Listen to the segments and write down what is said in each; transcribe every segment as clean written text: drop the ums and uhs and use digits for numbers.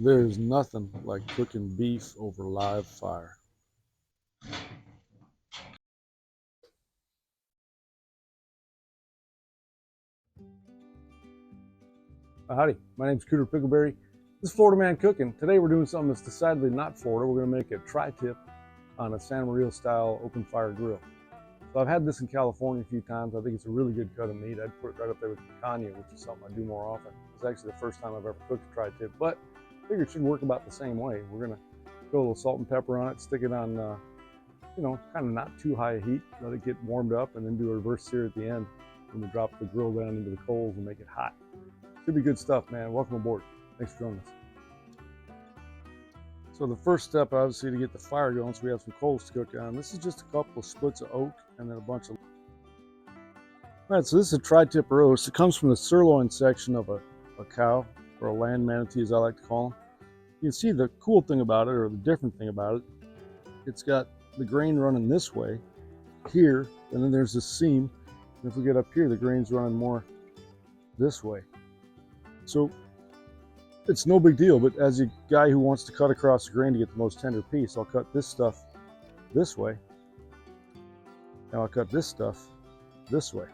There's nothing like cooking beef over live fire. Howdy, my name's Cooter Pickleberry. This is Florida Man Cooking. Today we're doing something that's decidedly not Florida. We're going to make a tri-tip on a Santa Maria style open fire grill. So I've had this in California a few times. I think it's a really good cut of meat. I'd put it right up there with picanha, which is something I do more often. It's actually the first time I've ever cooked a tri-tip, but I figure it should work about the same way. We're going to go a little salt and pepper on it, stick it on, kind of not too high a heat, let it get warmed up, and then do a reverse sear at the end when we drop the grill down into the coals and make it hot. Should be good stuff, man. Welcome aboard. Thanks for joining us. So the first step, obviously, to get the fire going, so we have some coals to cook on. This is just a couple of splits of oak and then a bunch of... All right, so this is a tri-tip roast. It comes from the sirloin section of a cow, or a land manatee, as I like to call them. You can see the cool thing about it, or the different thing about it. It's got the grain running this way here, and then there's this seam. And if we get up here, the grain's running more this way. So it's no big deal, but as a guy who wants to cut across the grain to get the most tender piece, I'll cut this stuff this way, and I'll cut this stuff this way.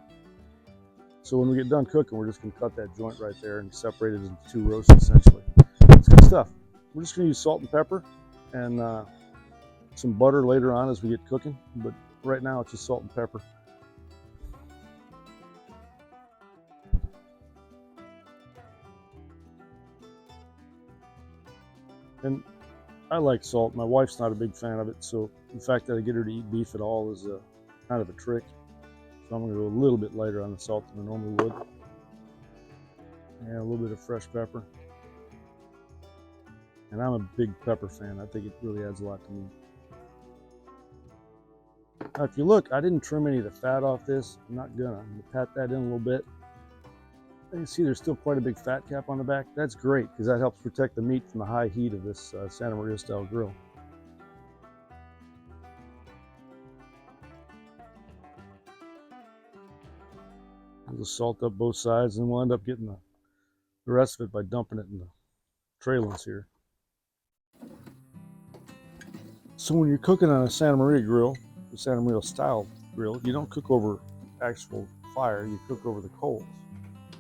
So when we get done cooking, we're just going to cut that joint right there and separate it into two roasts, essentially. It's good stuff. We're just going to use salt and pepper and some butter later on as we get cooking, but right now it's just salt and pepper. And I like salt. My wife's not a big fan of it, so the fact that I get her to eat beef at all is kind of a trick. So I'm going to go a little bit lighter on the salt than I normally would. And a little bit of fresh pepper. And I'm a big pepper fan. I think it really adds a lot to me. Now, if you look, I didn't trim any of the fat off this. I'm not gonna. I'm gonna pat that in a little bit. You can see there's still quite a big fat cap on the back. That's great because that helps protect the meat from the high heat of this Santa Maria style grill. We'll just salt up both sides, and we'll end up getting the rest of it by dumping it in the trailings here. So when you're cooking on a Santa Maria grill, the Santa Maria style grill, you don't cook over actual fire, you cook over the coals.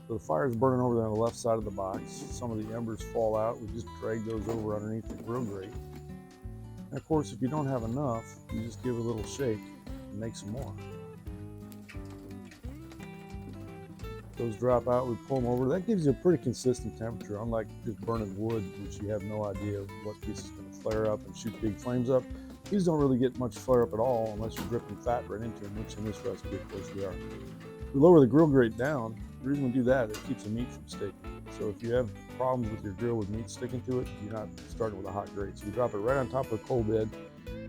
So the fire is burning over there on the left side of the box. Some of the embers fall out. We just drag those over underneath the grill grate. And of course, if you don't have enough, you just give it a little shake and make some more. Those drop out, we pull them over. That gives you a pretty consistent temperature, unlike just burning wood, which you have no idea what piece is going to flare up and shoot big flames up. These don't really get much flare up at all unless you're dripping fat right into them, which in this recipe, of course, we are. We lower the grill grate down. The reason we do that, it keeps the meat from sticking. So if you have problems with your grill with meat sticking to it, you're not starting with a hot grate. So you drop it right on top of the coal bed,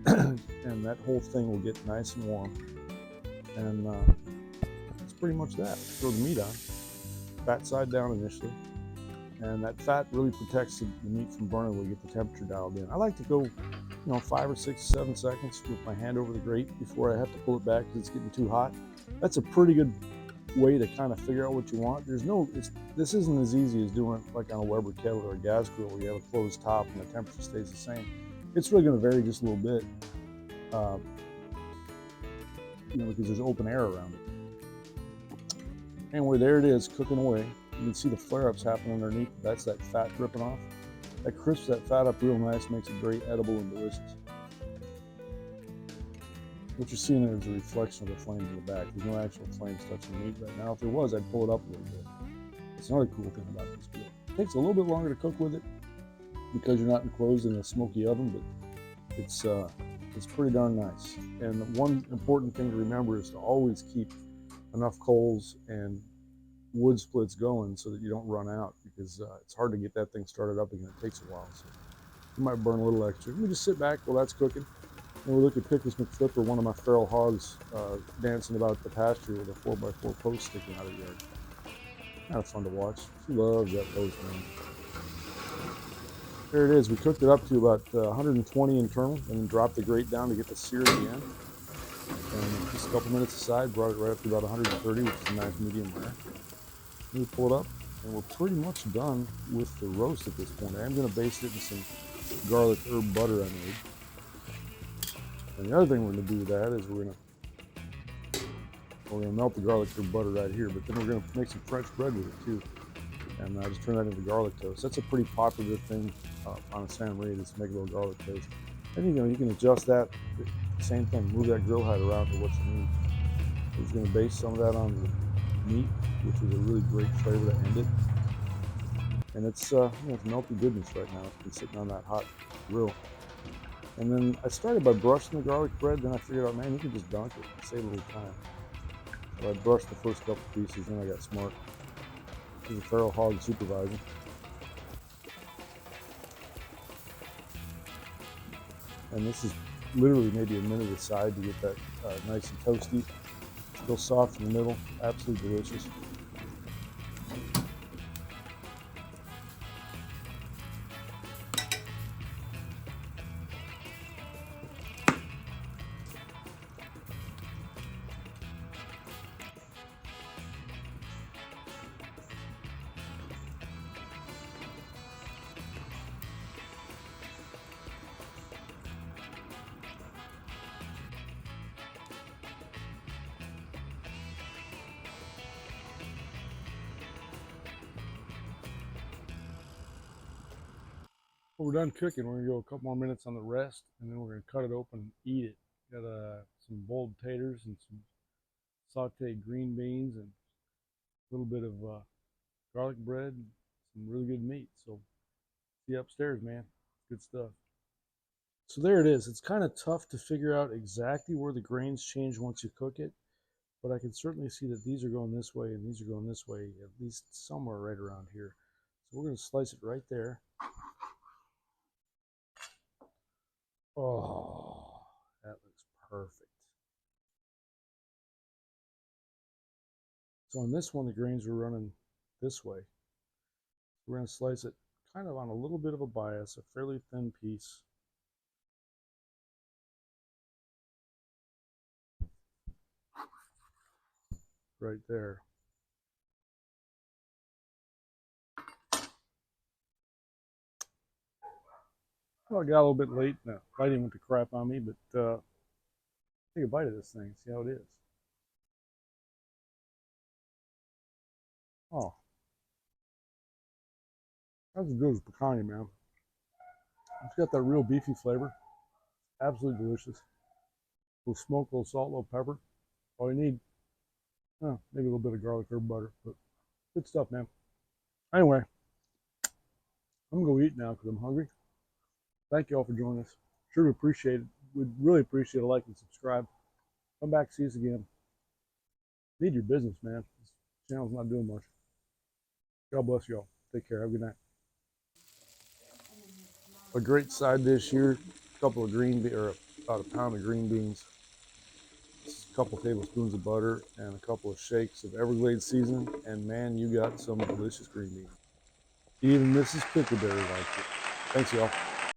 and that whole thing will get nice and warm. And that's pretty much that. Throw the meat on, fat side down initially, and that fat really protects the meat from burning when we get the temperature dialed in. I like to go 5 or 6 or 7 seconds with my hand over the grate before I have to pull it back because it's getting too hot. That's a pretty good way to kind of figure out what you want. This isn't as easy as doing it like on a Weber kettle or a gas grill where you have a closed top and the temperature stays the same. It's really going to vary just a little bit, because there's open air around it. Anyway, there it is, cooking away. You can see the flare-ups happening underneath. That's that fat dripping off. That crisps that fat up real nice, makes it very edible and delicious. What you're seeing there is a reflection of the flames in the back. There's no actual flames touching the meat right now. If there was, I'd pull it up a little bit. That's another cool thing about this grill. It takes a little bit longer to cook with it because you're not enclosed in a smoky oven, but it's pretty darn nice. And one important thing to remember is to always keep enough coals and wood splits going so that you don't run out, because it's hard to get that thing started up again. It takes a while, so you might burn a little extra. Let me just sit back while that's cooking, and we look at Pickles McFlipper, one of my feral hogs, dancing about the pasture with a 4x4 post sticking out of the yard. Kind of fun to watch. She loves that post, man. There it is. We cooked it up to about 120 internal, and then dropped the grate down to get the sear at the end. And just a couple minutes aside, brought it right up to about 130, which is a nice medium rare. We pull it up, And we're pretty much done with the roast at this point. I'm going to baste it in some garlic herb butter I made. And the other thing we're going to do with that is we're going to melt the garlic herb butter right here, but then we're going to make some French bread with it too. And just turn that into garlic toast. That's a pretty popular thing on a Santa Maria, is to make a little garlic toast. And you can adjust that. Same thing, move that grill height around to what you need. We're just going to baste some of that on the meat, which is a really great flavor to end it. And it's it's melty goodness right now. It's been sitting on that hot grill. And then I started by brushing the garlic bread. Then I figured out, man, you can just dunk it and save a little time. So I brushed the first couple pieces, then I got smart. This is a feral hog supervisor. And this is literally maybe a minute aside to get that nice and toasty. Still soft in the middle, absolutely delicious. When we're done cooking, we're gonna go a couple more minutes on the rest, and then we're gonna cut it open and eat it. Got some boiled taters and some sauteed green beans and a little bit of garlic bread and some really good meat. So see you upstairs, man. Good stuff. So there it is. It's kind of tough to figure out exactly where the grains change once you cook it, but I can certainly see that these are going this way and these are going this way, at least somewhere right around here. So we're gonna slice it right there. Oh, that looks perfect. So on this one, the grains were running this way. We're going to slice it kind of on a little bit of a bias, a fairly thin piece. Right there. Well, I got a little bit late. No, lighting went to crap on me, but take a bite of this thing, see how it is. Oh, that's as good as picanha, man. It's got that real beefy flavor. Absolutely delicious. A little smoke, a little salt, a little pepper. All you need, maybe a little bit of garlic herb butter, but good stuff, man. Anyway, I'm gonna go eat now because I'm hungry. Thank you all for joining us. Sure appreciate it. We'd really appreciate a like and subscribe. Come back, see us again. Need your business, man. This channel's not doing much. God bless y'all. Take care. Have a good night. A great side dish here. A couple of about a pound of green beans. A couple tablespoons of butter and a couple of shakes of Everglades-seasoned. And man, you got some delicious green beans. Even Mrs. Pickleberry liked it. Thanks, y'all.